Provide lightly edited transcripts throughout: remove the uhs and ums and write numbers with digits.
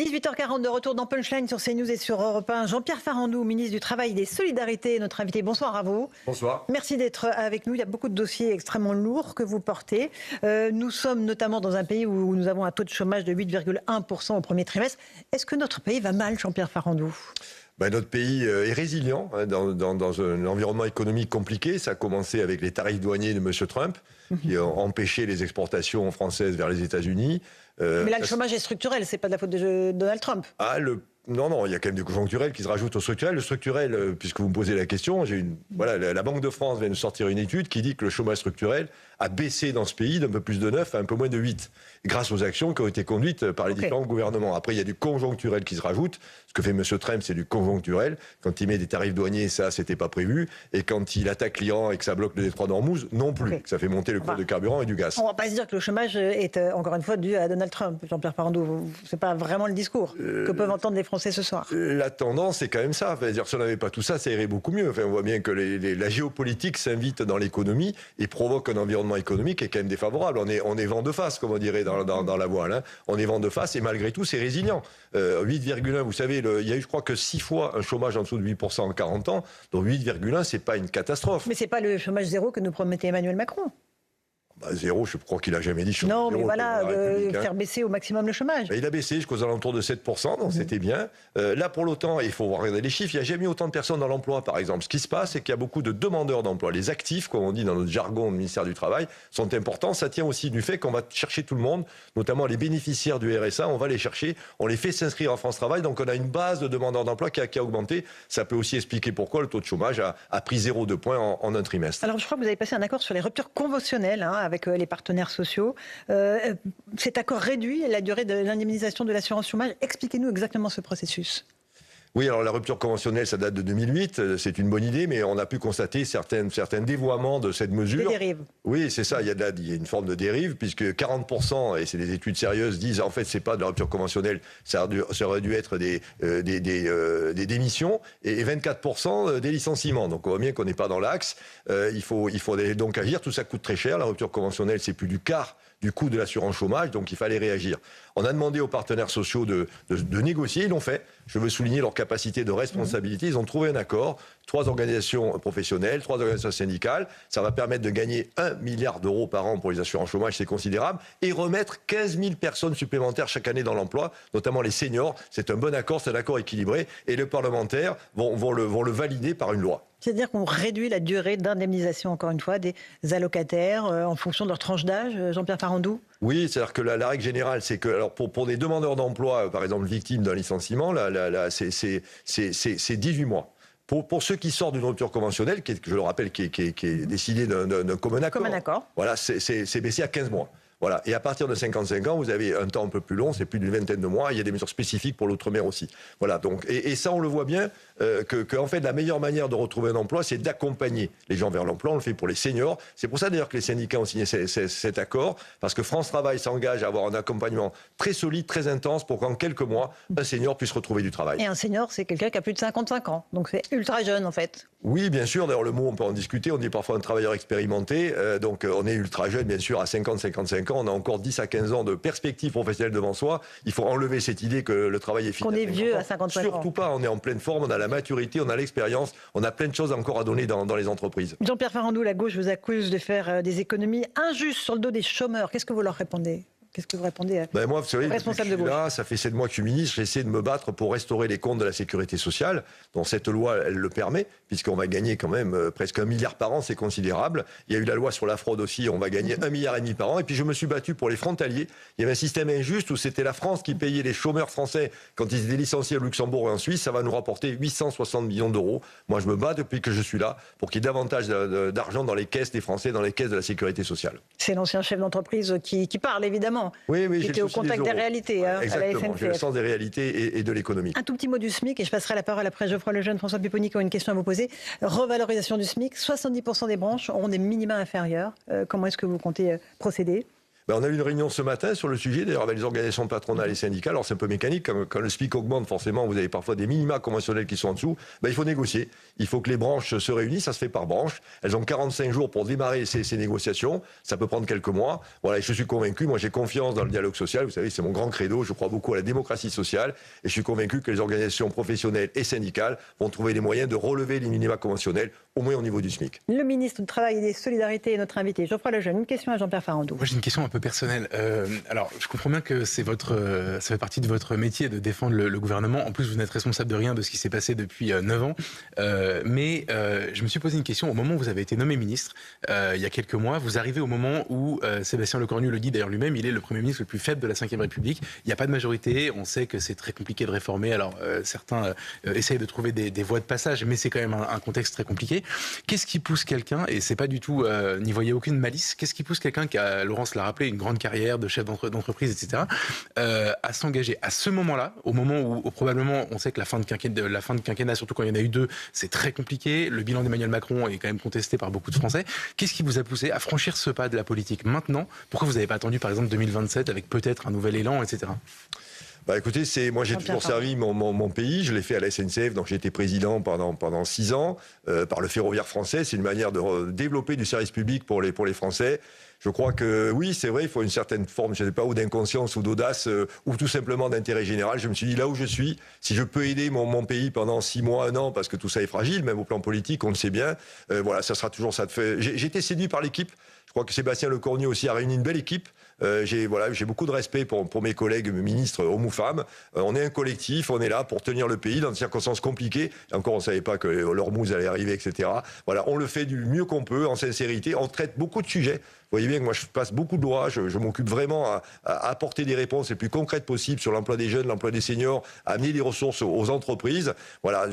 18h40 de retour dans Punchline sur CNews et sur Europe 1. Jean-Pierre Farandou, ministre du Travail et des Solidarités, notre invité. Bonsoir à vous. Bonsoir. Merci d'être avec nous. Il y a beaucoup de dossiers extrêmement lourds que vous portez. Nous sommes notamment dans un pays où nous avons un taux de chômage de 8,1% au premier trimestre. Est-ce que notre pays va mal, Jean-Pierre Farandou ? Notre pays est résilient dans un environnement économique compliqué. Ça a commencé avec les tarifs douaniers de M. Trump, qui ont empêché les exportations françaises vers les États-Unis. Mais là, le chômage est structurel, c'est pas de la faute de Donald Trump. Non, il y a quand même du conjoncturel qui se rajoute au structurel. Le structurel, puisque vous me posez la question, la Banque de France vient de sortir une étude qui dit que le chômage structurel a baissé dans ce pays d'un peu plus de 9 à un peu moins de 8, grâce aux actions qui ont été conduites par les différents gouvernements. Après, il y a du conjoncturel qui se rajoute. Ce que fait M. Trump, c'est du conjoncturel. Quand il met des tarifs douaniers, ça, c'était pas prévu. Et quand il attaque l'Iran et que ça bloque le détroit d'Ormuz, non plus. Ça fait monter le cours de carburant et du gaz. On va pas se dire que le chômage est, encore une fois, dû à Donald Trump, Jean-Pierre Farandou. C'est pas vraiment le discours que peuvent entendre les Français ce soir. La tendance, c'est quand même ça. C'est-à-dire, si on n'avait pas tout ça, ça irait beaucoup mieux. On voit bien que la géopolitique s'invite dans l'économie et provoque un environnement économique qui est quand même défavorable. On est vent de face, comme on dirait dans la voile. On est vent de face et malgré tout, c'est résilient. 8,1, vous savez, il y a eu, je crois, que 6 fois un chômage en dessous de 8% en 40 ans. Donc 8,1, c'est pas une catastrophe. Mais c'est pas le chômage zéro que nous promettait Emmanuel Macron. Zéro, je crois qu'il n'a jamais dit chômage. Non, mais voilà, faire baisser au maximum le chômage. Il a baissé jusqu'aux alentours de 7%, donc c'était bien. Là, pour l'autant, il faut regarder les chiffres, il n'y a jamais eu autant de personnes dans l'emploi, par exemple. Ce qui se passe, c'est qu'il y a beaucoup de demandeurs d'emploi. Les actifs, comme on dit dans notre jargon du ministère du Travail, sont importants. Ça tient aussi du fait qu'on va chercher tout le monde, notamment les bénéficiaires du RSA, on va les chercher, on les fait s'inscrire en France Travail, donc on a une base de demandeurs d'emploi qui a augmenté. Ça peut aussi expliquer pourquoi le taux de chômage a pris 0,2 points en un trimestre. Alors, je crois que vous avez passé un accord sur les ruptures conventionnelles avec les partenaires sociaux. Cet accord réduit la durée de l'indemnisation de l'assurance chômage. Expliquez-nous exactement ce processus. Oui, alors la rupture conventionnelle, ça date de 2008, c'est une bonne idée, mais on a pu constater certains dévoiements de cette mesure. Des dérives. Oui, c'est ça, il y a une forme de dérive, puisque 40%, et c'est des études sérieuses, disent en fait c'est pas de la rupture conventionnelle, ça aurait dû être des démissions, et 24% des licenciements. Donc on voit bien qu'on n'est pas dans l'axe, il faut donc agir, tout ça coûte très cher, la rupture conventionnelle c'est plus du quart du coût de l'assurance chômage, donc il fallait réagir. On a demandé aux partenaires sociaux de négocier, ils l'ont fait. Je veux souligner leur capacité de responsabilité. Ils ont trouvé un accord, 3 organisations professionnelles, 3 organisations syndicales. Ça va permettre de gagner 1 milliard d'euros par an pour les assurances chômage, c'est considérable, et remettre 15 000 personnes supplémentaires chaque année dans l'emploi, notamment les seniors. C'est un bon accord, c'est un accord équilibré, et les parlementaires vont le valider par une loi. C'est-à-dire qu'on réduit la durée d'indemnisation, encore une fois, des allocataires en fonction de leur tranche d'âge, Jean-Pierre Farandou ? Oui, c'est-à-dire que la règle générale, c'est que alors pour des demandeurs d'emploi, par exemple victimes d'un licenciement, c'est 18 mois. Pour ceux qui sortent d'une rupture conventionnelle, je le rappelle, qui est décidée d'un commun accord, voilà, c'est baissé à 15 mois. Voilà. Et à partir de 55 ans, vous avez un temps un peu plus long, c'est plus d'une vingtaine de mois. Il y a des mesures spécifiques pour l'outre-mer aussi. Voilà. Donc, et ça, on le voit bien, en fait, la meilleure manière de retrouver un emploi, c'est d'accompagner les gens vers l'emploi. On le fait pour les seniors. C'est pour ça d'ailleurs que les syndicats ont signé cet accord, parce que France Travail s'engage à avoir un accompagnement très solide, très intense, pour qu'en quelques mois, un senior puisse retrouver du travail. Et un senior, c'est quelqu'un qui a plus de 55 ans. Donc c'est ultra jeune, en fait. Oui, bien sûr. D'ailleurs, le mot, on peut en discuter. On dit parfois un travailleur expérimenté. Donc, on est ultra jeune, bien sûr, à 50-55 ans. On a encore 10 à 15 ans de perspective professionnelle devant soi. Il faut enlever cette idée que le travail est fini. Qu'on est vieux à 55 ans. Surtout pas. On est en pleine forme. On a la maturité, on a l'expérience. On a plein de choses encore à donner dans les entreprises. Jean-Pierre Farandou, la gauche vous accuse de faire des économies injustes sur le dos des chômeurs. Qu'est-ce que vous leur répondez ? Qu'est-ce que vous répondez moi, vous savez, responsable de gauche ? Là, ça fait 7 mois que je suis ministre, j'essaie de me battre pour restaurer les comptes de la sécurité sociale, dont cette loi, elle le permet, puisqu'on va gagner quand même presque 1 milliard par an, c'est considérable. Il y a eu la loi sur la fraude aussi, on va gagner 1,5 milliard par an. Et puis je me suis battu pour les frontaliers. Il y avait un système injuste où c'était la France qui payait les chômeurs français quand ils étaient licenciés au Luxembourg et en Suisse. Ça va nous rapporter 860 millions d'euros. Moi, je me bats depuis que je suis là pour qu'il y ait davantage d'argent dans les caisses des Français, dans les caisses de la sécurité sociale. C'est l'ancien chef d'entreprise qui parle, évidemment. Oui, au contact des réalités, à la Exactement, SNCF. j'ai le sens des réalités et de l'économie. Un tout petit mot du SMIC, et je passerai la parole après Geoffroy Lejeune, François Pupponi, qui ont une question à vous poser. Revalorisation du SMIC, 70% des branches auront des minima inférieurs. Comment est-ce que vous comptez procéder ? Ben, on a eu une réunion ce matin sur le sujet, d'ailleurs avec les organisations patronales et syndicales. Alors c'est un peu mécanique, quand le SMIC augmente, forcément vous avez parfois des minima conventionnels qui sont en dessous. Ben, il faut négocier, il faut que les branches se réunissent, ça se fait par branche. Elles ont 45 jours pour démarrer ces négociations, ça peut prendre quelques mois. Voilà, et je suis convaincu, moi j'ai confiance dans le dialogue social, vous savez c'est mon grand credo, je crois beaucoup à la démocratie sociale et je suis convaincu que les organisations professionnelles et syndicales vont trouver les moyens de relever les minima conventionnels, au moins au niveau du SMIC. Le ministre du Travail et des Solidarités est notre invité. Geoffroy Lejeune, une question à Jean-Pierre Farandou. Moi j'ai une question un peu personnelle. Alors je comprends bien que ça fait partie de votre métier de défendre le gouvernement. En plus vous n'êtes responsable de rien de ce qui s'est passé depuis 9 ans. Mais je me suis posé une question au moment où vous avez été nommé ministre, il y a quelques mois. Vous arrivez au moment où Sébastien Lecornu le dit d'ailleurs lui-même, il est le Premier ministre le plus faible de la Ve République. Il n'y a pas de majorité, on sait que c'est très compliqué de réformer. Alors certains essayent de trouver des voies de passage, mais c'est quand même un contexte très compliqué. Qu'est-ce qui pousse quelqu'un, et c'est pas du tout, n'y voyez aucune malice, qu'est-ce qui pousse quelqu'un qui a, Laurence l'a rappelé, une grande carrière de chef d'entreprise, etc., à s'engager à ce moment-là, au moment où probablement on sait que la fin de quinquennat, surtout quand il y en a eu 2, c'est très compliqué, le bilan d'Emmanuel Macron est quand même contesté par beaucoup de Français. Qu'est-ce qui vous a poussé à franchir ce pas de la politique maintenant? Pourquoi vous n'avez pas attendu par exemple 2027 avec peut-être un nouvel élan, etc.? Bah écoutez, moi j'ai toujours servi mon pays, je l'ai fait à la SNCF, donc j'ai été président pendant 6 ans, par le ferroviaire français, c'est une manière de développer du service public pour les Français. Je crois que oui, c'est vrai, il faut une certaine forme, je ne sais pas, ou d'inconscience ou d'audace, ou tout simplement d'intérêt général. Je me suis dit, là où je suis, si je peux aider mon pays pendant 6 mois, 1 an, parce que tout ça est fragile, même au plan politique, on le sait bien, voilà, ça sera toujours ça. J'ai été séduit par l'équipe. Je crois que Sébastien Lecornu aussi a réuni une belle équipe. J'ai beaucoup de respect pour mes collègues ministres, hommes ou femmes. On est un collectif, on est là pour tenir le pays dans des circonstances compliquées. Et encore, on ne savait pas que l'Ormuz allait arriver, etc. Voilà, on le fait du mieux qu'on peut, en sincérité. On traite beaucoup de sujets. Vous voyez bien que moi, je passe beaucoup de lois. Je m'occupe vraiment à apporter des réponses les plus concrètes possibles sur l'emploi des jeunes, l'emploi des seniors, à amener des ressources aux entreprises. Voilà,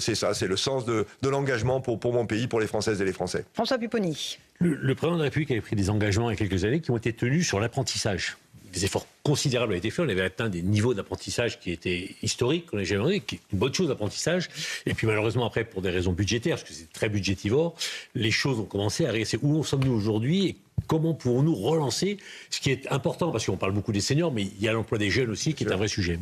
c'est ça, c'est le sens de l'engagement pour mon pays, pour les Françaises et les Français. François Pupponi. Le président de la République avait pris des engagements il y a quelques années qui ont été tenus sur l'apprentissage. Des efforts considérables ont été faits. On avait atteint des niveaux d'apprentissage qui étaient historiques, qu'on n'a jamais eu, qui est une bonne chose d'apprentissage. Et puis malheureusement après, pour des raisons budgétaires, parce que c'est très budgétivore, les choses ont commencé à régresser. Où en sommes-nous aujourd'hui et comment pouvons-nous relancer ce qui est important, parce qu'on parle beaucoup des seniors, mais il y a l'emploi des jeunes aussi qui est un vrai sujet.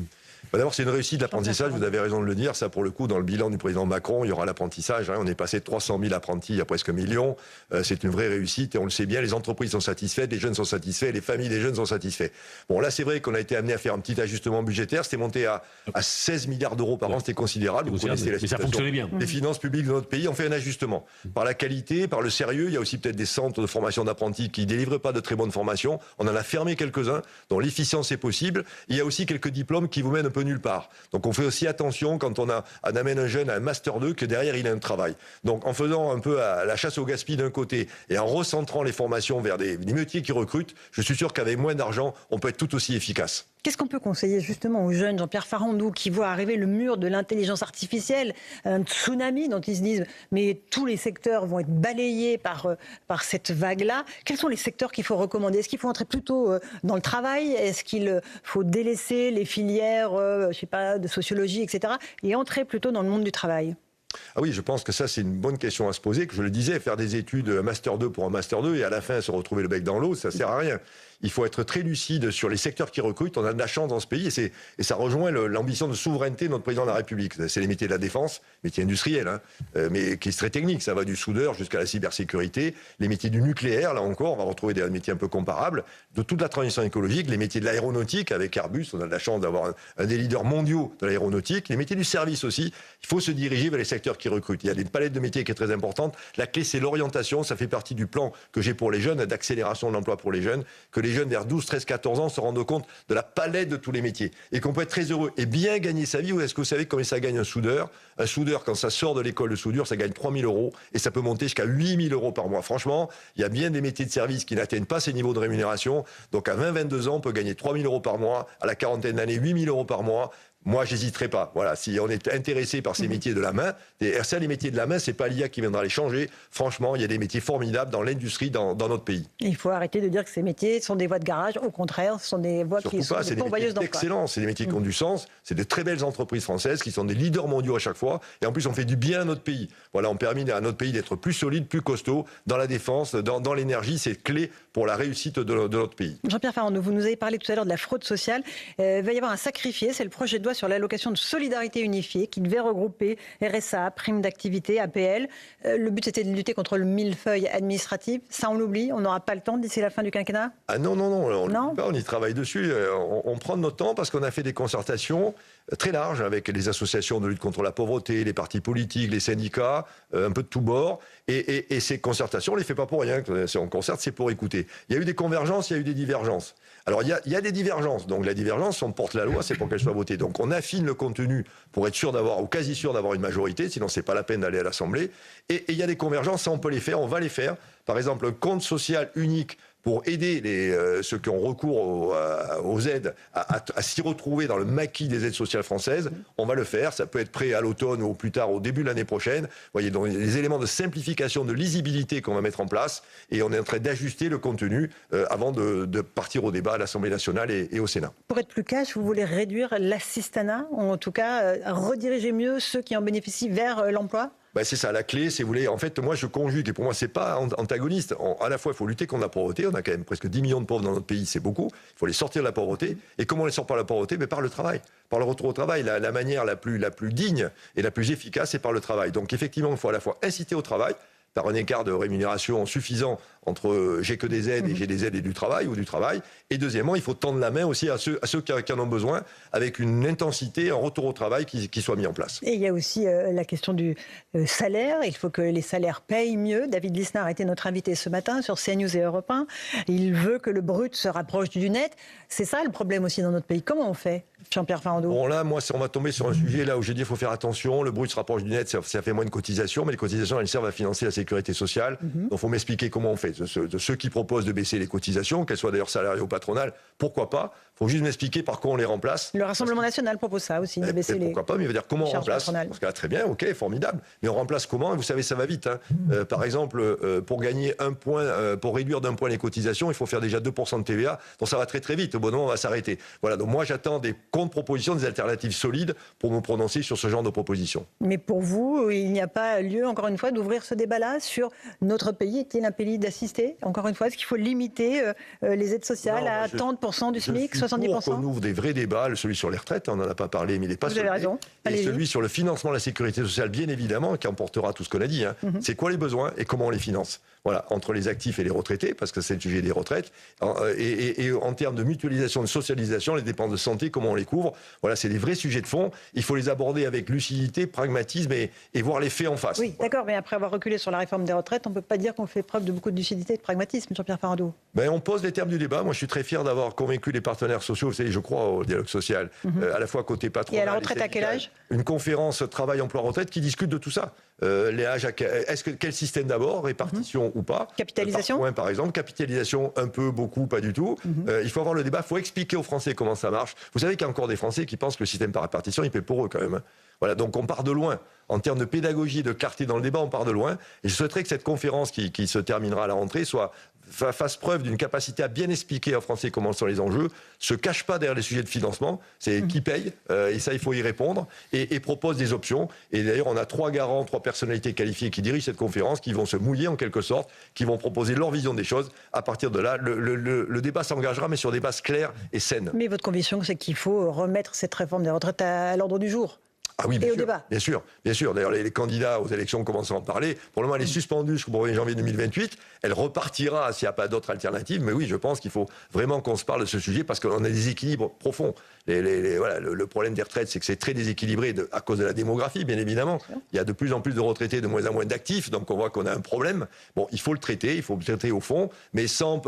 D'abord, c'est une réussite l'apprentissage, vous avez raison de le dire. Ça, pour le coup, dans le bilan du président Macron, il y aura l'apprentissage. On est passé de 300 000 apprentis à presque 1 million. C'est une vraie réussite et on le sait bien, les entreprises sont satisfaites, les jeunes sont satisfaits, les familles des jeunes sont satisfaits. Bon, là, c'est vrai qu'on a été amené à faire un petit ajustement budgétaire. C'était monté à 16 milliards d'euros par an, c'était considérable. Vous connaissez la situation. Ça fonctionnait bien. Les finances publiques de notre pays ont fait un ajustement. Par la qualité, par le sérieux, il y a aussi peut-être des centres de formation d'apprentis qui ne délivrent pas de très bonnes formations. On en a fermé quelques-uns, dont l'efficience est possible. Il y a aussi quelques diplômes qui vous mènent un peu nulle part. Donc on fait aussi attention quand on amène un jeune à un Master 2 que derrière il a un travail. Donc en faisant un peu la chasse au gaspillage d'un côté et en recentrant les formations vers des métiers qui recrutent, je suis sûr qu'avec moins d'argent, on peut être tout aussi efficace. Qu'est-ce qu'on peut conseiller justement aux jeunes, Jean-Pierre Farandou, qui voient arriver le mur de l'intelligence artificielle, un tsunami dont ils se disent mais tous les secteurs vont être balayés par cette vague-là. Quels sont les secteurs qu'il faut recommander? Est-ce qu'il faut entrer plutôt dans le travail? Est-ce qu'il faut délaisser les filières, je sais pas, de sociologie, etc. et entrer plutôt dans le monde du travail? Ah oui, je pense que ça, c'est une bonne question à se poser. Que je le disais, faire des études Master 2 pour un Master 2 et à la fin se retrouver le bec dans l'eau, ça sert à rien. Il faut être très lucide sur les secteurs qui recrutent. On a de la chance dans ce pays et ça rejoint l'ambition de souveraineté de notre président de la République. C'est les métiers de la défense, métiers industriels, mais qui est très technique. Ça va du soudeur jusqu'à la cybersécurité. Les métiers du nucléaire, là encore, on va retrouver des métiers un peu comparables. De toute la transition écologique, les métiers de l'aéronautique, avec Airbus, on a de la chance d'avoir un des leaders mondiaux de l'aéronautique. Les métiers du service aussi. Il faut se diriger vers les secteurs qui recrutent. Il y a une palette de métiers qui est très importante. La clé, c'est l'orientation. Ça fait partie du plan que j'ai pour les jeunes, d'accélération de l'emploi pour les jeunes, que les jeunes vers 12, 13, 14 ans se rendent compte de la palette de tous les métiers et qu'on peut être très heureux et bien gagner sa vie. Ou est-ce que vous savez combien ça gagne un soudeur? Un soudeur, quand ça sort de l'école de soudure, ça gagne 3 000 euros et ça peut monter jusqu'à 8 000 euros par mois. Franchement, il y a bien des métiers de service qui n'atteignent pas ces niveaux de rémunération. Donc à 20, 22 ans, on peut gagner 3 000 euros par mois. À la quarantaine d'années, 8 000 euros par mois. moi, j'hésiterai pas. Voilà, si on est intéressé par ces métiers de la main, ça, les métiers de la main, c'est pas l'IA qui viendra les changer. Franchement, il y a des métiers formidables dans l'industrie, dans notre pays. Il faut arrêter de dire que ces métiers sont des voies de garage. Au contraire, ce sont des voies qui sont des pourvoyeuses d'emploi. Excellent, c'est des métiers qui ont du sens. C'est de très belles entreprises françaises qui sont des leaders mondiaux à chaque fois. Et en plus, on fait du bien à notre pays. Voilà, on permet à notre pays d'être plus solide, plus costaud dans la défense, dans l'énergie. C'est clé pour la réussite de notre pays. Jean-Pierre Farandou, vous nous avez parlé tout à l'heure de la fraude sociale. Il va y avoir un sacrifié, c'est le projet de loi sur l'allocation de solidarité unifiée qui devait regrouper RSA, prime d'activité, APL. Le but c'était de lutter contre le millefeuille administratif. Ça, on l'oublie, on n'aura pas le temps d'ici la fin du quinquennat ? Ah non, on y travaille dessus. On prend notre temps parce qu'on a fait des concertations très larges avec les associations de lutte contre la pauvreté, les partis politiques, les syndicats, un peu de tous bords. Et ces concertations, on ne les fait pas pour rien. Si on concerte, c'est pour écouter. Il y a eu des convergences, il y a eu des divergences. Alors, il y a des divergences. Donc, la divergence, on porte la loi, c'est pour qu'elle soit votée. Donc, on affine le contenu pour être sûr d'avoir, ou quasi sûr d'avoir une majorité, sinon, c'est pas la peine d'aller à l'Assemblée. Et il y a des convergences, ça, on peut les faire, on va les faire. Par exemple, un compte social unique pour aider ceux qui ont recours aux aides à s'y retrouver dans le maquis des aides sociales françaises. On va le faire. Ça peut être prêt à l'automne ou plus tard, au début de l'année prochaine. Vous voyez, donc, les éléments de simplification, de lisibilité qu'on va mettre en place. Et on est en train d'ajuster le contenu avant de partir au débat à l'Assemblée nationale et au Sénat. Pour être plus cash, vous voulez réduire l'assistanat, ou en tout cas rediriger mieux ceux qui en bénéficient vers l'emploi ? Ben c'est ça, la clé, c'est, vous voulez, en fait, moi je conjugue, et pour moi c'est pas antagoniste. À la fois, il faut lutter contre la pauvreté, on a quand même presque 10 millions de pauvres dans notre pays, c'est beaucoup, il faut les sortir de la pauvreté. Et comment on les sort par la pauvreté ? Mais par le travail, par le retour au travail. La manière la plus digne et la plus efficace, c'est par le travail. Donc effectivement, il faut à la fois inciter au travail, par un écart de rémunération suffisant entre j'ai que des aides et j'ai des aides et du travail ou du travail. Et deuxièmement, il faut tendre la main aussi à ceux qui en ont besoin avec une intensité, un retour au travail qui soit mis en place. Et il y a aussi la question du salaire. Il faut que les salaires payent mieux. David Lisnard a été notre invité ce matin sur CNews et Europe 1. Il veut que le brut se rapproche du net. C'est ça le problème aussi dans notre pays. Comment on fait, Jean-Pierre Farandou ? Bon là, moi, on va tomber sur un sujet là où j'ai dit il faut faire attention. Le brut se rapproche du net, ça fait moins de cotisations, mais les cotisations, elles servent à financer la sécurité sociale. Donc il faut m'expliquer comment on fait. De ceux qui proposent de baisser les cotisations, qu'elles soient d'ailleurs salariées ou patronales, pourquoi pas ? Il faut juste m'expliquer par quoi on les remplace. Le Rassemblement national propose ça aussi, de baisser les... Pourquoi pas, mais il va dire comment on remplace. Parce que là, très bien, ok, formidable. Mais on remplace comment ? Et vous savez, ça va vite. Par exemple, pour gagner un point, pour réduire d'un point les cotisations, il faut faire déjà 2% de TVA. Donc ça va très très vite. Au bon moment, on va s'arrêter. Voilà, donc moi j'attends des contre-propositions, des alternatives solides pour me prononcer sur ce genre de propositions. Mais pour vous, il n'y a pas lieu, encore une fois, d'ouvrir ce débat-là sur notre pays. Est-il un pays d'assister ? Encore une fois, est-ce qu'il faut limiter les aides sociales à 30% du SMIC, 70%? Pour qu'on ouvre des vrais débats, celui sur les retraites, on n'en a pas parlé, mais il n'est pas Vous avez raison. Et celui sur le financement de la sécurité sociale, bien évidemment, qui emportera tout ce qu'on a dit. C'est quoi les besoins et comment on les finance ? Voilà, entre les actifs et les retraités, parce que c'est le sujet des retraites, et en termes de mutualisation, de socialisation, les dépenses de santé, comment on les couvre. Voilà, c'est des vrais sujets de fond. Il faut les aborder avec lucidité, pragmatisme et voir les faits en face. Oui, d'accord, mais après avoir reculé sur la réforme des retraites, on ne peut pas dire qu'on fait preuve de beaucoup de lucidité et de pragmatisme, Jean-Pierre Farandou. On pose les termes du débat. Moi, je suis très fier d'avoir convaincu les partenaires sociaux. Vous savez, je crois au dialogue social, à la fois côté patronal. Et à la retraite à quel âge ? Une conférence travail-emploi-retraite qui discute de tout ça. Les âges, quel système d'abord, répartition ou pas ? Capitalisation ? Par point, par exemple, capitalisation, un peu, beaucoup, pas du tout. Il faut avoir le débat, il faut expliquer aux Français comment ça marche. Vous savez qu'il y a encore des Français qui pensent que le système par répartition, il paie pour eux quand même. Voilà, donc on part de loin. En termes de pédagogie et de clarté dans le débat, on part de loin. Et je souhaiterais que cette conférence qui se terminera à la rentrée fasse preuve d'une capacité à bien expliquer aux Français comment sont les enjeux, se cache pas derrière les sujets de financement, c'est qui paye, et ça il faut y répondre, et propose des options. Et d'ailleurs on a 3 garants, 3 personnalités qualifiées qui dirigent cette conférence, qui vont se mouiller en quelque sorte, qui vont proposer leur vision des choses. À partir de là, le débat s'engagera, mais sur des bases claires et saines. Mais votre conviction, c'est qu'il faut remettre cette réforme des retraites à l'ordre du jour ? Ah oui, et au débat. Bien sûr. D'ailleurs, les candidats aux élections commencent à en parler. Pour le moment, elle est suspendue jusqu'au 1er janvier 2028. Elle repartira s'il n'y a pas d'autres alternatives. Mais oui, je pense qu'il faut vraiment qu'on se parle de ce sujet parce qu'on a des équilibres profonds. Voilà, le problème des retraites, c'est que c'est très déséquilibré à cause de la démographie, bien évidemment. Il y a de plus en plus de retraités, de moins en moins d'actifs. Donc on voit qu'on a un problème. Bon, il faut le traiter au fond, mais sans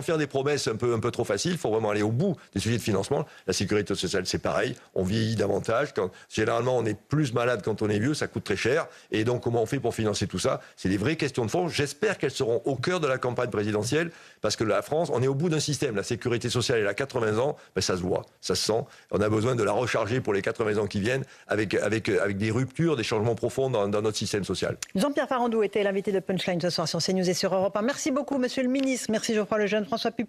faire des promesses un peu trop faciles. Il faut vraiment aller au bout des sujets de financement. La sécurité sociale, c'est pareil. On vieillit davantage. Généralement, on est plus malade quand on est vieux, ça coûte très cher. Et donc, comment on fait pour financer tout ça ? C'est des vraies questions de fond. J'espère qu'elles seront au cœur de la campagne présidentielle, parce que la France, on est au bout d'un système. La sécurité sociale, elle a 80 ans, ça se voit. Ça se sent. On a besoin de la recharger pour les 80 ans qui viennent avec des ruptures, des changements profonds dans notre système social. Jean-Pierre Farandou était l'invité de Punchline ce soir sur CNews et sur Europe 1. Merci beaucoup, monsieur le ministre. Merci Geoffroy Lejeune, François Pupponi.